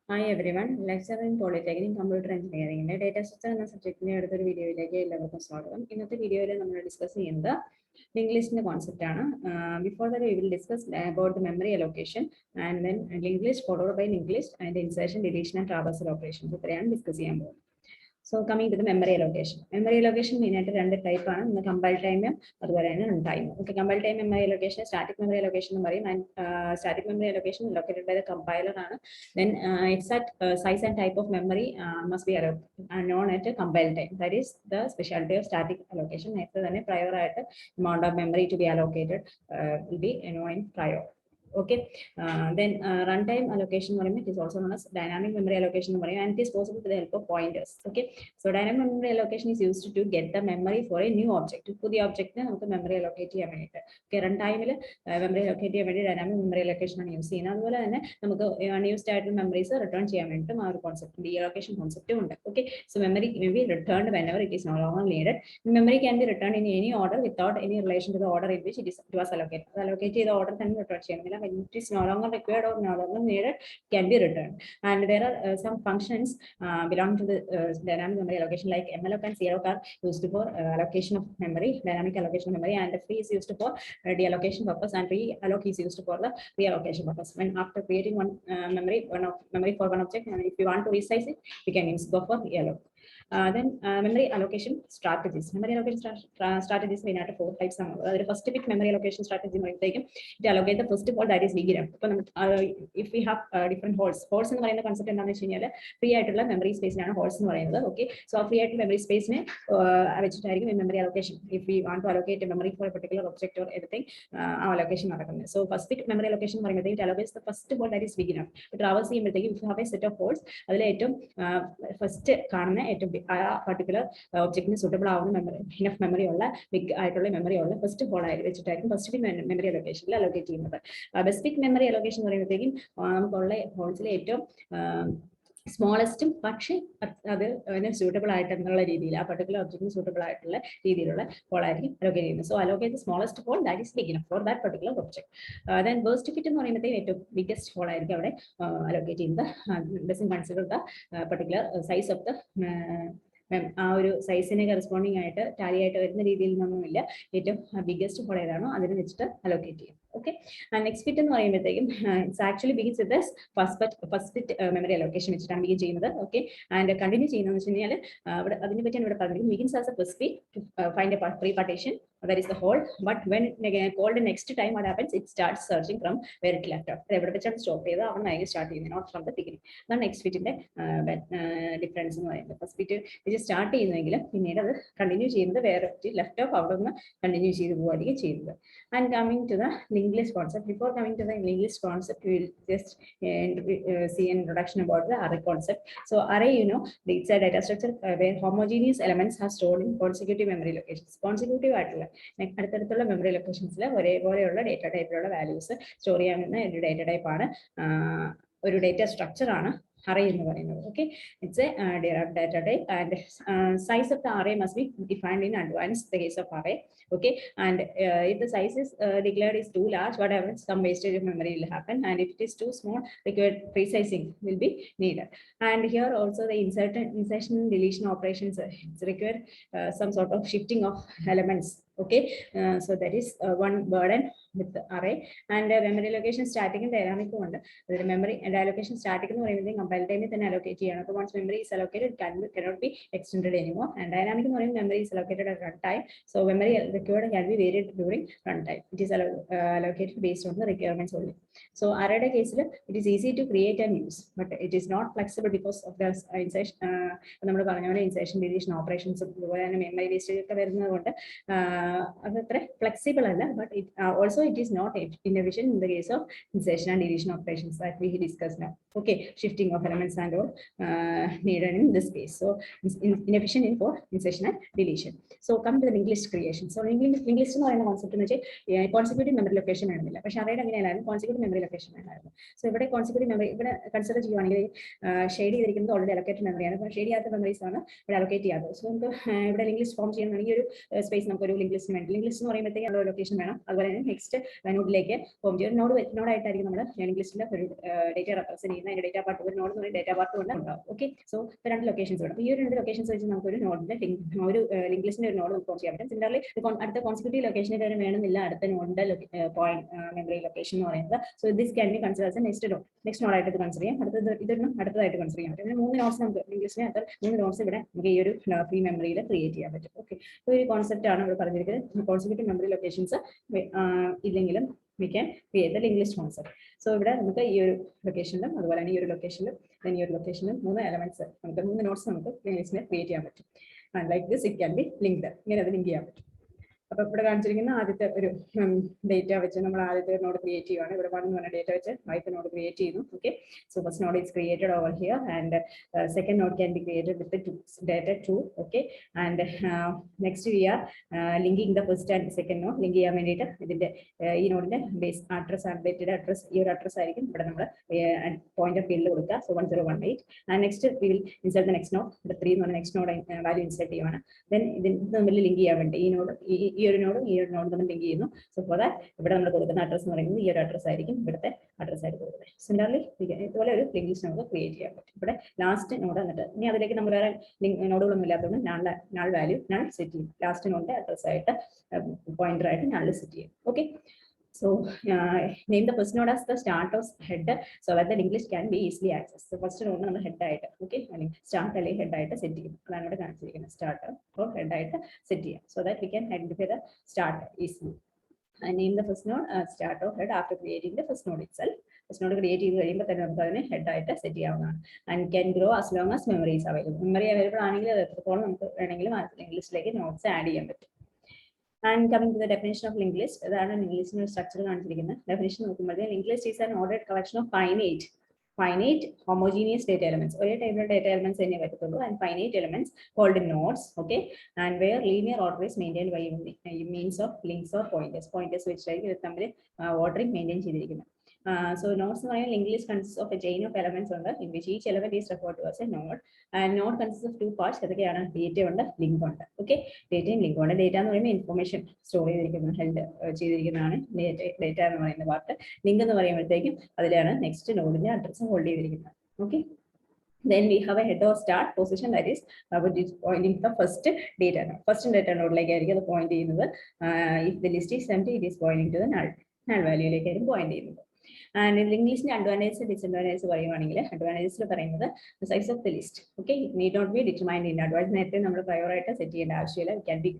Hi everyone, lecture in Polytechnic Computer Engineering. Data structure എന്ന സബ്ജക്റ്റിനെ അടുത്തൊരു വീഡിയോയിലേക്ക് എല്ലാവർക്കും സ്വാഗതം. ഇന്നത്തെ വീഡിയോയിൽ നമ്മൾ ഡിസ്കസ് ചെയ്യുന്നത് ലിങ്ക് കോൺസെപ്റ്റ് ആണ്. Before that we will discuss about the memory allocation and then linked list followed by linked list and insertion, deletion and traversal operations. ഇത്രയാണ് ഡിസ്കസ് ചെയ്യാൻ പോകുന്നത്. So coming to the memory allocation. Memory allocation main ആയിട്ട് രണ്ട് type ആണ്. ഒന്ന് compile time അതുപോലെ തന്നെ run time. Okay, compile time memory allocation static memory allocation എന്ന് പറയും. And static memory allocation located by the compiler ആണ്. Then exact size and type of memory must be known at compile time. That is the specialty of static allocation. നേരത്തെ തന്നെ prior ആയിട്ട് amount of memory to be allocated will be known in prior. Okay, then runtime allocation is also known as dynamic memory allocation, and it is possible with the help of pointers. Okay, so dynamic memory allocation is used to get the memory for a new object. For the object നമുക്ക് memory allocate ചെയ്യാൻ വേണ്ടിയിട്ട്. Okay, runtime memory allocate ചെയ്യാൻ വേണ്ടി dynamic memory allocation ആണ് use ചെയ്യുന്നത്. അതുപോലെ തന്നെ നമുക്ക് unused ആയിട്ടുള്ള memories return ചെയ്യാൻ വേണ്ടിയിട്ടും ആ ഒരു കോൺസെപ്റ്റ് deallocation കോൺസെപ്റ്റും ഉണ്ട്. Okay, so memory may be returned whenever it is no longer needed. Memory can be returned in any order without any relation to the order in which it was allocated. Allocate ചെയ്ത order തന്നെ return ചെയ്യണമെന്നില്ല. When it is no longer required or no longer needed, can be returned. And there are some functions belonging to the dynamic memory allocation, like malloc and cloc are used for allocation of memory, dynamic allocation of memory, and the free is used for deallocation purpose, and realloc is used for the reallocation purpose. When after creating one memory for one object, and if you want to resize it, you can go for realloc. Then memory allocation strategies. Memory allocation strategies main ആയിട്ട് 4 types ആണ്. അതായത് first bit memory allocation strategy എന്ന് പറയുമ്പോഴത്തേക്കും it allocate the first hole that is big enough. അപ്പോൾ if we have different holes എന്ന് പറയുന്ന concept എന്താണെന്ന് വെച്ച് കഴിഞ്ഞാൽ ഫ്രീ ആയിട്ടുള്ള മെമ്മറി സ്പേസിനാണ് ഹോൾസ് എന്ന് പറയുന്നത്. ഓക്കെ, സോ ഫ്രീ ആയിട്ടുള്ള മെമ്മറി സ്പേസിനെ വെച്ചിട്ടായിരിക്കും ഈ memory allocation. If we want to allocate memory for a particular object or anything, ആ അലോക്കേഷൻ നടക്കുന്നത്. So first fit memory allocation എന്ന് പറയുമ്പോഴത്തേക്കും it allocates the first hole that is big enough. Traverse ചെയ്യുമ്പോഴത്തേക്കും if you have a set of holes, അതിൽ ഏറ്റവും first കാണുന്ന ഏറ്റവും ആ പർട്ടിക്കുലർ ഒബ്ജക്റ്റിന് സൂട്ടബിൾ ആവുന്ന മെമ്മറി ഇനഫ് മെമ്മറി ഉള്ള ബിഗ് ആയിട്ടുള്ള മെമ്മറി ഉള്ള ഫസ്റ്റ് ഹോൾ ആയി വെച്ചിട്ടായിരിക്കും ഫസ്റ്റ് ബിറ്റ് മെമ്മറി അലോക്കേഷനിൽ അലോക്കേറ്റ് ചെയ്യുന്നത്. ബെസിക് മെമ്മറി അലോക്കേഷൻ എന്ന് പറയുമ്പോഴത്തേക്കും നമുക്കുള്ള ഹോൾസിലെ ഏറ്റവും സ്മോളസ്റ്റും പക്ഷേ അത് അതിന് സൂട്ടബിൾ ആയിട്ടുള്ള രീതിയിൽ ആ പർട്ടിക്കുലർ ഒബ്ജക്റ്റിന് സൂട്ടബിൾ ആയിട്ടുള്ള രീതിയിലുള്ള ഹോൾ ആയിരിക്കും അലോക്കേറ്റ് ചെയ്യുന്നത്. So allocate the smallest hole that is big enough for that particular object. Then worst fit എന്ന് പറയുമ്പോഴത്തേക്കും ഏറ്റവും ബിഗ്ഗസ്റ്റ് ഹോൾ ആയിരിക്കും അവിടെ അലോക്കേറ്റ് ചെയ്യുന്നത്. Doesn't consider the particular size of the ആ ഒരു സൈസിന് കറസ്പോണ്ടിങ് ആയിട്ട് ടാലി ആയിട്ട് വരുന്ന രീതിയിൽ നിന്നൊന്നുമില്ല. ഏറ്റവും ബിഗ്ഗസ്റ്റ് ഹോൾ ഏതാണോ അതിന് വെച്ചിട്ട് അലോക്കേറ്റ് ചെയ്യും. ഓക്കെ, നെക്സ്റ്റ് ബിറ്റ് എന്ന് പറയുമ്പോഴത്തേക്കും it's actually begins with first fit memory allocation വെച്ചിട്ടാണ് ബിഗിൻ ചെയ്യുന്നത്. ഓക്കെ, ആൻഡ് കണ്ടിന്യൂ ചെയ്യുന്നതെന്ന് വെച്ച് കഴിഞ്ഞാൽ അവിടെ അതിനെ പറ്റിയാണ് ഇവിടെ പറഞ്ഞത്. Begins as a first fit to find a free partition, that is the whole, but when called next time what happens, it starts searching from where it left off. എവിടെ വെച്ചാണ് സ്റ്റോപ്പ് ചെയ്തത് അവിടെ നിന്ന് സ്റ്റാർട്ട് ചെയ്യുന്നത്, not from the beginning. അതാണ് next ബിറ്റിന്റെ difference എന്ന് പറയുന്നത്. First bit ഇത് സ്റ്റാർട്ട് ചെയ്യുന്നെങ്കിലും പിന്നീട് അത് കണ്ടിന്യൂ ചെയ്യുന്നത് വേറെ ലെഫ്റ്റ് ഓഫ് അവിടെ നിന്ന് കണ്ടിന്യൂ ചെയ്ത് പോവുകയായിരിക്കും ചെയ്യുന്നത്. And coming to the linked list concept. Before coming to the linked list concept, we will just see an introduction about the array concept. So array, it's a data structure where homogeneous elements are stored in consecutive memory locations. Consecutive ആയിട്ടുള്ള അടുത്തടുത്തുള്ള memory ലൊക്കേഷൻസിൽ ഒരേപോലെയുള്ള data ടൈപ്പിലുള്ള values store ചെയ്യാവുന്ന ഒരു data type ആണ്, ഒരു data structure ആണ് array എന്ന് പറയുന്നത്. Okay, it's a derived data type, and size of the array must be defined in advance in the case of array. Okay, and if the size is declared is too large, what happens, some wastage of memory will happen, and if it is too small, required resizing will be needed. And here also the insertion deletion operations, it's required some sort of shifting of elements. Okay, so that is one burden with the array. And memory allocation static and dynamic ഉണ്ട്. Memory allocation static എന്ന് പറയുന്നത് compile ടൈമിൽ തന്നെ allocate ചെയ്യണം. അപ്പോൾ once memory is allocated, it cannot be extended anymore. And dynamic എന്ന് പറയുന്നത് memory is allocated at run time, so memory required can be varied during run time. It is allocated based on the requirements only. So array കേസിൽ it is easy to create and use, but it is not flexible because of the insertion. നമ്മൾ പറഞ്ഞ പോലെ insertion deletion operations അതുപോലെ തന്നെ memory wastage ഒക്കെ വരുന്നത് കൊണ്ട് അതത്ര ഫ്ലെക്സിബിൾ അല്ല. But also it is not inefficient in the case of insertion and deletion operations that we discussed now. Okay, shifting of elements and all needed in this case. So inefficient in for insertion and deletion. So come to the linked list creation. So linked list എന്ന് പറയുന്ന concept എന്ന് വെച്ചാൽ consecutive memory location വേണമെന്നില്ല, പക്ഷേ അവരുടെ അങ്ങനെയല്ലായിരുന്നു, consecutive memory location വേണമായിരുന്നു. So ഇവിടെ consecutive memory ഇവിടെ കൺസിഡർ ചെയ്യുവാണെങ്കിൽ ഷെയ്ഡ് ചെയ്തിരിക്കുന്നത് ഓൾറെഡി അലോക്കേറ്റഡ് മെമ്മറിയാണ്. അപ്പോൾ ഷെയ്ഡ് ചെയ്യാത്ത മെമ്മറീസ് ആണ് ഇവിടെ അലോക്കേറ്റ് ചെയ്യാത്തത്. സോ നമുക്ക് ഇവിടെ ലിങ്ക് ലിസ്റ്റ് ഫോം ചെയ്യണമെങ്കിൽ ഒരു സ്പേസ് നമുക്കൊരു ലിങ്ക് ലിങ്ക് ലിസ്റ്റ് എന്ന് പറയുമ്പോഴത്തേക്ക് അവിടെ ലൊക്കേഷൻ വേണം. അതുപോലെ തന്നെ നെക്സ്റ്റ് നോഡിലേക്ക് പോകും ചെയ്യും. നോഡായിട്ടായിരിക്കും നമ്മൾ ലിങ്ക് ലിസ്റ്റിന്റെ ഒരു ഡേറ്റ റെപ്രസെന്റ് ചെയ്യുന്ന അതിന്റെ ഡേറ്റ പാർട്ട് ഒരു നോഡ് എന്ന് പറയുന്ന ഡേറ്റ പാർട്ട് കൊണ്ട് ഉണ്ടാവും. ഓക്കെ, സോ രണ്ട് ലൊക്കേഷൻസ് വേണം. ഈ ഒരു രണ്ട് ലൊക്കേഷൻസ് വെച്ച് നമുക്ക് ഒരു നോഡിന്റെ ഒരു ലിങ്ക് ലിസ്റ്റിന്റെ ഒരു നോഡ് നമുക്ക് ചെയ്യാൻ പറ്റും. സിമിലർലി അടുത്ത കോൺസിക്യൂട്ടീവ് ലൊക്കേഷനിൽ തന്നെ വേണമെന്നില്ല അടുത്ത നോഡിന്റെ മെമ്മറി ലൊക്കേഷൻ എന്ന് പറയുന്നത്. So this can be consider as next നോഡായിട്ട് ഇത് കൺസിഡർ ചെയ്യാം. ഇതൊന്നും അടുത്തതായിട്ട് കൺസിഡർ ചെയ്യാൻ പറ്റും. 3 നോട്ട്സ് നമുക്ക് ലിങ്ക് ലിസ്റ്റിന് അത്ര 3 നോട്ട്സ് ഇവിടെ നമുക്ക് ഈ ഒരു ഫ്രീ മെമ്മറിയിൽ ക്രിയേറ്റ് ചെയ്യാൻ പറ്റും. ഓക്കെ, ഒരു കോൺസെപ്റ്റ് ആണ് ഇവിടെ പറഞ്ഞിരിക്കുന്നത്. കോൺസിക്യൂട്ടീവ് മെമ്മറി ലൊക്കേഷൻസ് ഇല്ലെങ്കിലും we can create the linked list concept. So ഇവിടെ നമുക്ക് ഈ ഒരു ലൊക്കേഷനിലും അതുപോലെ തന്നെ ഈ ഒരു ലൊക്കേഷനിലും ഈ ഒരു ലൊക്കേഷനിലും 3 എലമെന്റ്സ് നമുക്ക് 3 നോട്ട്സ് നമുക്ക് ലിങ്ക് ലിസ്റ്റിനെ ക്രിയേറ്റ് ചെയ്യാൻ പറ്റും. And like this it can be linked. ഇങ്ങനെ അത് ലിങ്ക് ചെയ്യാൻ പറ്റും. അപ്പോൾ ഇവിടെ കാണിച്ചിരിക്കുന്ന ആദ്യത്തെ ഒരു ഡേറ്റ വെച്ച് നമ്മൾ ആദ്യത്തെ നോഡ് ക്രിയേറ്റ് ചെയ്യുകയാണ്. ഇവിടെ 1 എന്ന് പറഞ്ഞ ഡേറ്റ വെച്ച് ആദ്യത്തെ നോഡ് ക്രിയേറ്റ് ചെയ്യുന്നു. Okay, so first node is created over here and second node can be created with data 2. Okay, and next we are linking the first and second node. Link ചെയ്യാൻ വേണ്ടിയിട്ട് ഇതിന്റെ ഈ നോഡിന്റെ base address updated address ഈ ഒരു address ആയിരിക്കും ഇവിടെ നമ്മൾ പോയിന്റർ ഫീൽഡിൽ കൊടുക്കുക. So 1018 and next we will insert the next node. ഇവിടെ 3 എന്ന് പറഞ്ഞ നെക്സ്റ്റ് നോഡ് വാല്യൂ ഇൻസേർട്ട് ചെയ്യുവാണ്. ദെൻ ഇതിന് തമ്മിൽ ലിങ്ക് ചെയ്യാൻ വേണ്ടി ഈ നോഡ് ഈ ഒരു നോഡ് നമ്മൾ ലിങ്ക് ചെയ്യുന്നു. സോ ഫോർ ദാറ്റ് ഇവിടെ നമ്മൾ കൊടുക്കുന്ന അഡ്രസ് എന്ന് പറയുന്നത് ഈ ഒരു അഡ്രസ് ആയിരിക്കും ഇവിടുത്തെ അഡ്രസ് ആയിട്ട് കൊടുക്കുന്നത്. സിമിലർലി ഇതുപോലെ ഒരു ലിങ്ക് ലിസ്റ്റ് നമുക്ക് ക്രിയേറ്റ് ചെയ്യാൻ പറ്റും. ഇവിടെ ലാസ്റ്റ് നോഡ് എന്നിട്ട് ഇനി അതിലേക്ക് നമ്മൾ വേറെ നോഡുകളൊന്നും ഇല്ലാത്തതുകൊണ്ട് നൾ വാല്യൂ നൾ സെറ്റ് ചെയ്യും. ലാസ്റ്റ് നോഡിന്റെ അഡ്രസ് ആയിട്ട് പോയിന്റർ ആയിട്ട് നൾ സെറ്റ് ചെയ്യും. Okay, so name the first node as the start of head so that the linked list can be easily accessed. So first node നമ്മൾ head ആയിട്ട് okay അല്ലെങ്കിൽ start അല്ലെങ്കിൽ head ആയിട്ട് set ചെയ്യും. അതാണ് ഇവിടെ കാണിച്ചിരിക്കുന്നത്. സ്റ്റാർട്ട് ഓർ head ആയിട്ട് സെറ്റ് ചെയ്യാം. So that we can identify the start easily. And name the first node start or head after creating the first node itself. First node create ചെയ്ത് കഴിയുമ്പോൾ തന്നെ നമുക്ക് അതിനെ head ആയിട്ട് സെറ്റ് ചെയ്യാവുന്നതാണ്. And can grow as long as memory is available. Memory available ആണെങ്കിൽ അത് എത്രത്തോളം നമുക്ക് വേണമെങ്കിലും ലിങ്ക് ലിസ്റ്റിലേക്ക് നോട്ട്സ് ആഡ് ചെയ്യാൻ പറ്റും. And coming to the definition of linked list, that is linked list structure. Definition linked list is an ordered collection of finite homogeneous data elements. Or type of data elements and finite elements called nodes. Okay, and where linear order is maintained by means of links or pointers. Pointers which like ordering maintained. So nodes linked list consists of a chain of elements in which each element is referred to as a node. And node consists of 2 parts. Data and link. Okay, data and link. Data is information store held data in the part. Link the next node address hold. Okay. Then we have a head or start position that is pointing to the first data node. First data node like the point in the if the list is empty, it is pointing to the null value like point in the. And in linked list advantages and disadvantages advantages the size of the list. Okay, it need not be determined in advance. Number prioritize set it can be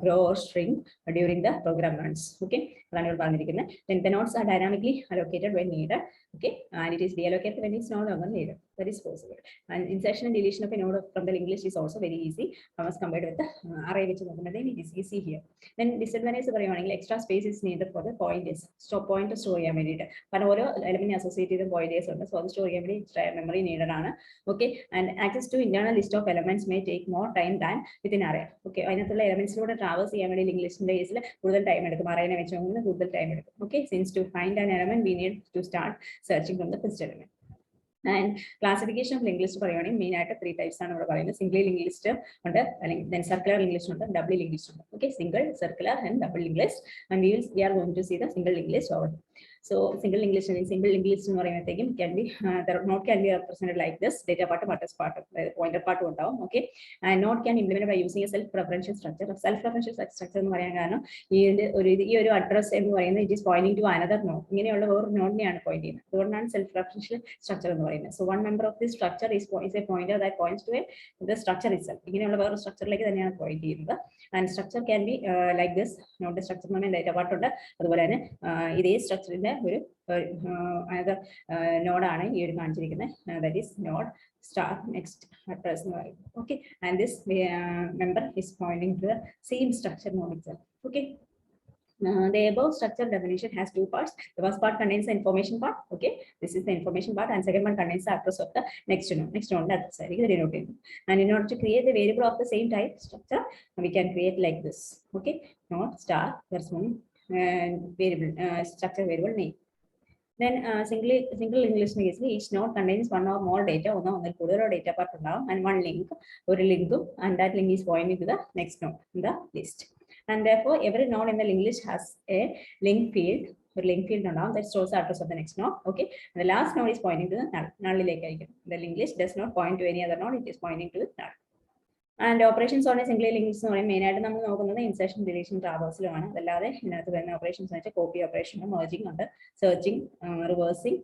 grow or shrink during the program runs. Okay, then the nodes are dynamically allocated when needed. Okay, and it is deallocated when it's no longer needed. That is possible. And insertion and deletion of a node from the linked list is also very easy as compared with the array which it is easy here. Then disadvantage extra space is needed for the pointers. So point to store but element associated pointers so the store memory needed. Okay, and access to internal list of elements may take more time than within array. Okay, elements traverse linked list time. Okay, since to find an element we need to start searching from the first element. And classification of linked list main 3 types single linked list then circular linked list double linked list. Okay, single, circular and double linked list, and we are going to see the single linked list over. So single linked list can be the node can be represented like this: data part, pointer part. Okay, and node can implement by using a self-referential structure. Self-referential structure address it is pointing to another node. Node pointing. Self-referential structure. So one member of this structure is a pointer that points to the structure itself. Structure like pointing. And structure can be like this. Node structure data part this structure in another node that is node start next address. Okay, and this member is pointing to the same structure node itself. Okay. The above structure definition has 2 parts. The first part contains the information part. Okay, this is the information part, and second one contains the address of the next node. Next node that's denoted. And in order to create a variable of the same type structure, we can create like this. Okay, node star. There's one variable structure variable name. Then single linked list each node contains one or more data, data part and one link or link, and that link is pointing to the next node in the list. and therefore every node in the linked list has a link field now that stores the address of the next node. Okay, and the last node is pointing to the null. The linked list does not point to any other node, it is pointing to the null. And operations on a single linked list main insertion, deletion, traversal operations copy operation, merging, searching, reversing,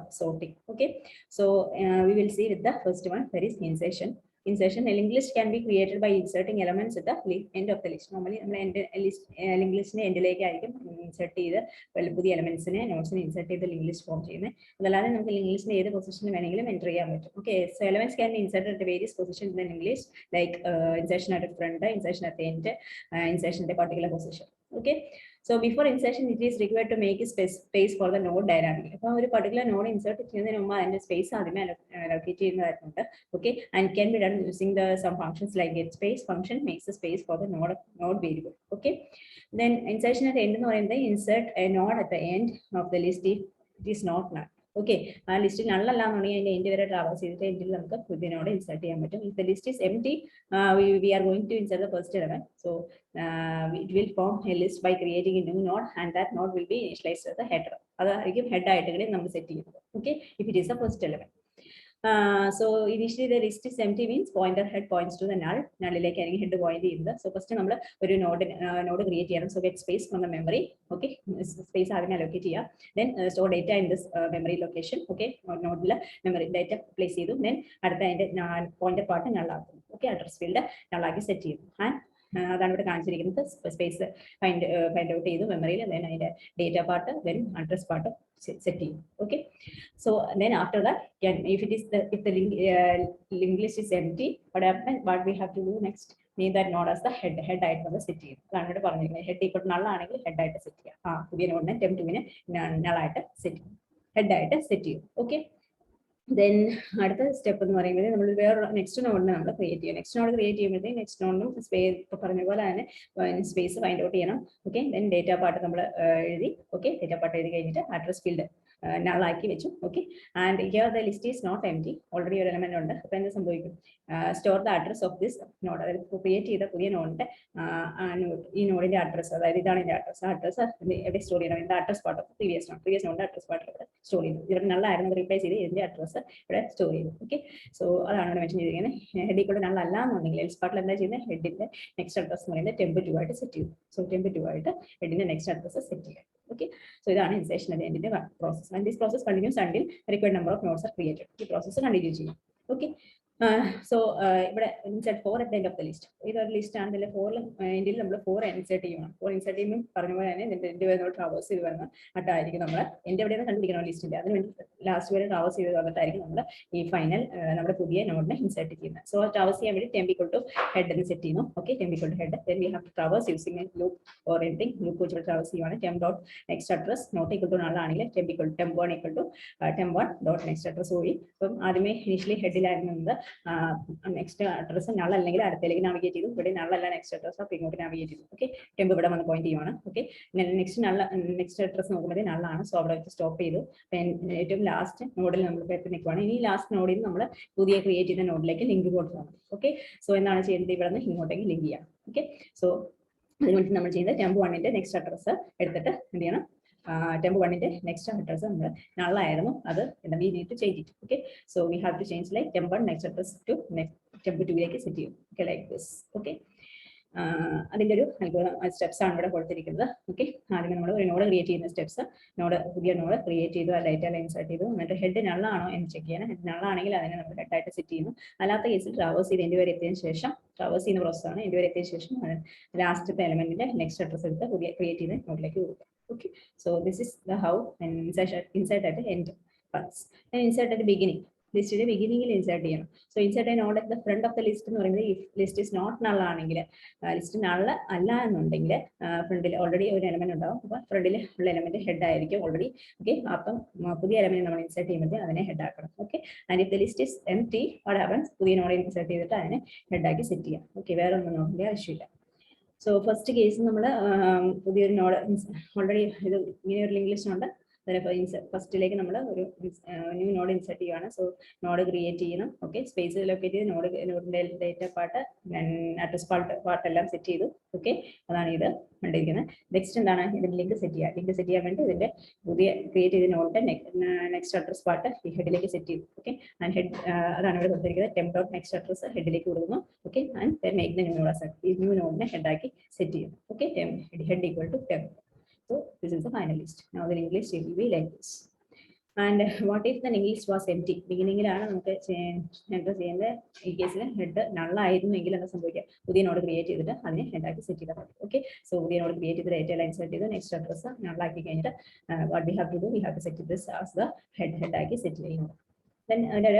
sorting. Okay, so we will see with the first one, that is insertion. Insertion, a linked list can be created by inserting elements at the end of the list. Normally, linked list insert the elements nodes insert the linked list form. The linked list position enter. Okay, so elements can be inserted at various positions in the linked list, like insertion at the front, insertion at the end, insertion at a particular position. Okay, so before insertion, it is required to make a space for the node dynamic. If a particular node insert and space allocate. Okay, and can be done using some functions like get space function makes a space for the node variable. Okay, then insertion at the end, insert a node at the end of the list if it is not null. Okay, list null traverse node insert. If the list is empty, we are going to insert the first element. So it will form a list by creating a new node, and that node will be initialized as a header. Okay, if it is the first element. So initially the list is empty means pointer head points to the null. Null-like head point in the. So first node create here. So get space from the memory. Okay, space allocate here. Then store data in this memory location. Okay, node memory data place. Then at the end pointer part null. Okay, address field null set here. And space find out memory, and then data part, then address part set. Okay, so then after that, if the linked list is empty, what we have to do next? Name that node as the head item of the city. Head equal to null head item city. Node temp to null item city. Head item city. Okay. Then അടുത്ത step എന്ന് പറയുന്നത് നമ്മൾ വേറെ next നോഡിനെ നമ്മൾ create ചെയ്യും. Next node create ചെയ്യുമ്പോഴത്തേക്ക് next നോഡിനും സ്പേസ് ഇപ്പോൾ പറഞ്ഞ പോലെ തന്നെ സ്പേസ് ഫൈൻഡ് ഔട്ട് ചെയ്യണം. ഓക്കെ, ദെൻ ഡേറ്റ പാർട്ട് നമ്മൾ എഴുതി. ഓക്കെ, ഡേറ്റ പാർട്ട് എഴുതി കഴിഞ്ഞിട്ട് അഡ്രസ് ഫീൽഡ് null ആക്കി വെച്ചു. Okay, and here the list is not empty, already ഒരു എലമെന്റ് ഉണ്ട്. അപ്പോൾ എന്ത് സംഭവിക്കും? Store the address of this node, അതായത് ക്രിയേറ്റ് ചെയ്ത പുതിയ നോഡിന്റെ ഈ നോഡിന്റെ അഡ്രസ്, അതായത് ഇതാണ് ഇതിന്റെ അഡ്രസ്. ആ അഡ്രസ് എവിടെ സ്റ്റോർ ചെയ്യണം? ഇതിന്റെ അഡ്രസ് പാർട്ട് ഓഫ് പ്രീവിയസ് നോഡിന്റെ അഡ്രസ് പാർട്ട് ഇവിടെ സ്റ്റോർ ചെയ്തു. ഇവിടെ null ആയിരുന്നു റീപ്ലേസ് ചെയ്ത് ഇതിന്റെ അഡ്രസ് ഇവിടെ സ്റ്റോർ ചെയ്തു. ഓക്കെ, സോ അതാണ് ഇവിടെ മെൻഷൻ ചെയ്തിരിക്കുന്നത്. ഹെഡ് കൂടെ null അല്ല എന്നുണ്ടെങ്കിൽ എൽസ് പാർട്ടിൽ എന്താ ചെയ്യുന്നത്? ഹെഡിന്റെ നെക്സ്റ്റ് അഡ്രസ് എന്ന് പറയുന്നത് temp 2 ആയിട്ട് സെറ്റ് ചെയ്തു. സോ temp 2 ആയിട്ട് ഹെഡിന്റെ നെക്സ്റ്റ് അഡ്രസ് സെറ്റ് ചെയ്യാം. Okay, so ഇതാണ് insertion at the end of the process, and this process continues until the required number of nodes are created. The process continue ചെയ്യും. Okay, so ഇവിടെ insert 4 at the end of the list. ഇതൊരു list ആണ്. ഇതിൽ 4 എൻഡിൽ നമ്മൾ 4 insert ചെയ്യണം. 4 insert ചെയ്യുമ്പോൾ പറഞ്ഞ പോലെ തന്നെ എൻ്റെ വരുന്ന ട്രാവേഴ്സ് ചെയ്ത് വരുന്ന അട്ടായിരിക്കും നമ്മൾ എൻ്റെ എവിടെയാണ് കണ്ടുപിടിക്കണം ലിസ്റ്റിൻ്റെ. അതിന് വേണ്ടി ലാസ്റ്റ് വരെ ട്രാവേഴ്സ് ചെയ്ത് വന്നിട്ടായിരിക്കും നമ്മൾ ഈ ഫൈനൽ നമ്മുടെ പുതിയ നോഡിനെ ഇൻസേർട്ട് ചെയ്യുന്നത്. സോ ട്രാവേഴ്സ് ചെയ്യാൻ വേണ്ടി temp equal to head എന്ന് സെറ്റ് ചെയ്യുന്നു. Okay, temp equal to head, then we have to traverse using a loop or anything. Loop വെച്ച് ട്രാവേഴ്സ് ചെയ്യുവാണ്. temp dot next address not equal to null ആണെങ്കിൽ temp equal to temp 1 equal to temp 1 dot next address പോയി. അപ്പം ആദ്യമേ initially ഹെഡിലായിരുന്നത് next address null അല്ലെങ്കിൽ അടുത്തേക്ക് navigate ചെയ്തു. ഇവിടെ null അല്ല നെക്സ്റ്റ് അഡ്രസ്, അപ്പോൾ ഇങ്ങോട്ട് നാവിഗേറ്റ് ചെയ്തു. ഓക്കെ, temp ഇവിടെ വന്ന് പോയിന്റ് ചെയ്യുവാണ്. ഓക്കെ, നെക്സ്റ്റ് അഡ്രസ് നോക്കുമ്പോൾ null ആണ്. സോ അവിടെ വെച്ച് സ്റ്റോപ്പ് ചെയ്തു. ഏറ്റവും ലാസ്റ്റ് നോഡിൽ നമ്മൾ ഇപ്പോൾ നിൽക്കുവാണ്. ഇനി ലാസ്റ്റ് നോഡിൽ നമ്മൾ പുതിയ ക്രിയേറ്റ് ചെയ്ത നോഡിലേക്ക് ലിങ്ക് കൊടുക്കണം. ഓക്കെ, സോ എന്താണ് ചെയ്യുന്നത്? ഇവിടെ നിന്ന് ഇങ്ങോട്ടേക്ക് ലിങ്ക് ചെയ്യാം. ഓക്കെ, സോ അതിനുവേണ്ടി നമ്മൾ ചെയ്യുന്നത് temp 1 നെക്സ്റ്റ് അഡ്രസ് എടുത്തിട്ട് എന്ത് ചെയ്യണം? temp 1 നെക്സ്റ്റ് അഡ്രസ് നമ്മൾ null ആയിരുന്നു, അത് we need to change it. Okay, so we have to change like temp 1 next address to temp 2 lake set ചെയ്യും. Okay, like this. Okay, അതിൻ്റെ ഒരു സ്റ്റെപ്സ് ആണ് ഇവിടെ കൊടുത്തിരിക്കുന്നത്. ഓക്കെ, ആദ്യം നമ്മൾ ഒരു നോഡ് ക്രിയേറ്റ് ചെയ്യുന്ന സ്റ്റെപ്സ്, പുതിയ നോഡ് ക്രിയേറ്റ് ചെയ്തു, ആ ഡേറ്റ ഇൻസേർട്ട് ചെയ്തു, എന്നിട്ട് ഹെഡ് null ആണോ എന്ന് ചെക്ക് ചെയ്യണം. ഹെഡ് null ആണെങ്കിൽ അതിനെ നമ്മൾ ഹെഡായിട്ട് സെറ്റ് ചെയ്യുന്നു. അല്ലാത്ത കേസിൽ ട്രാവേഴ്സ് ചെയ്ത് എൻ്റെ വരെ എത്തിയതിനു ശേഷം, ട്രാവേഴ്സ് ചെയ്യുന്ന പ്രോസസ്സാണ്, എൻ്റെ വരെ എത്തിയതിനു ശേഷം ലാസ്റ്റത്തെ എലമെന്റിന്റെ നെക്സ്റ്റ് അഡ്രസ് എടുത്ത് പുതിയ ക്രിയേറ്റ് ചെയ്ത നോഡിലേക്ക് കൊടുക്കുക. Okay, so this is the how and insert at the end parts, and insert at the beginning. List ന്റെ ബിഗിനിങ്ങിൽ ഇൻസേർട്ട് ചെയ്യണം. So insert a node at the front of the list എന്ന് പറയുന്നത് if list is not null ആണെങ്കിൽ, list null അല്ല എന്നുണ്ടെങ്കിൽ ഫ്രണ്ടിൽ already ഒരു എലമെന്റ് ഉണ്ടാവും. അപ്പോൾ ഫ്രണ്ടിൽ ഉള്ള എലമെന്റ് ഹെഡ് ആയിരിക്കും ഓൾറെഡി. ഓക്കെ, അപ്പം പുതിയ എലമെന്റ് നമ്മൾ ഇൻസേർട്ട് ചെയ്യുമ്പോൾ അതിനെ ഹെഡ് ആക്കണം. Okay, and if the list is empty what happens? പുതിയ നോഡ് ഇൻസേർട്ട് ചെയ്തിട്ട് അതിനെ ഹെഡാക്കി സെറ്റ് ചെയ്യാം. ഓക്കെ, വേറെ ഒന്നും നോക്കേണ്ട ആവശ്യമില്ല. സോ ഫസ്റ്റ് കേസ് നമ്മൾ പുതിയൊരു നോഡ് ഓൾറെഡി ഇത് ഇങ്ങനെ ഒരു ലിങ്ക് ലിസ്റ്റ് ഉണ്ട്. ഫസ്റ്റിലേക്ക് നമ്മൾ ഒരു ന്യൂ നോഡ് ഇൻസെർട്ട് ചെയ്യുകയാണ്. സോ നോഡ് ക്രിയേറ്റ് ചെയ്യണം. ഓക്കെ, സ്പേസ് ലൊക്കേറ്റ് ചെയ്ത് നോഡിന്റെ ഡേറ്റ പാർട്ട് അഡ്രസ് പാർട്ട് എല്ലാം സെറ്റ് ചെയ്തു. ഓക്കെ, അതാണ് ഇത് കണ്ടിരിക്കുന്നത്. നെക്സ്റ്റ് എന്താണ്, ഇതിന്റെ ലിങ്ക് സെറ്റ് ചെയ്യുക. ലിങ്ക് സെറ്റ് ചെയ്യാൻ വേണ്ടി ഇതിന്റെ പുതിയ ക്രിയേറ്റ് ചെയ്ത നോഡിന്റെ നെക്സ്റ്റ് അഡ്രസ് പാർട്ട് ഈ ഹെഡിലേക്ക് സെറ്റ് ചെയ്തു. ഓക്കെ, ആൻഡ് ഹെഡ് അതാണ് ഇവിടെ കൊടുത്തിരിക്കുന്നത്. ടെംപ് ഡോട്ട് നെക്സ്റ്റ് അഡ്രസ് ഹെഡിലേക്ക് കൊടുക്കുന്നു. Okay, and make the new node ഈ ന്യൂ നോഡിനെ ഹെഡാക്കി സെറ്റ് ചെയ്യും. Okay, head equal to temp. So this is the final list. Now the linked list will be like this. And what if the linked list was empty? ബിഗിനിങ്ങിലാണ് നമുക്ക് enter ചെയ്യുന്നത്. ഈ കേസിൽ head null ആയിരുന്നെങ്കിൽ എന്താ സംഭവിക്കുക, പുതിയ node create ചെയ്തിട്ട് അതിനെ ഹെഡാക്കി സെറ്റ് ചെയ്താൽ മതി. ഓക്കെ, സോ പുതിയ നോഡ് ക്രിയേറ്റ് ചെയ്ത് ഡേറ്റ എല്ലാം ഇൻസെർട്ട് ചെയ്ത് നെക്സ്റ്റ് അഡ്രസ് നള്ളാക്കി കഴിഞ്ഞിട്ട് what we have to do, we have to set this as the ഹെഡാക്കി സെറ്റ് ചെയ്യുന്നത്. ദെൻ അതിൻ്റെ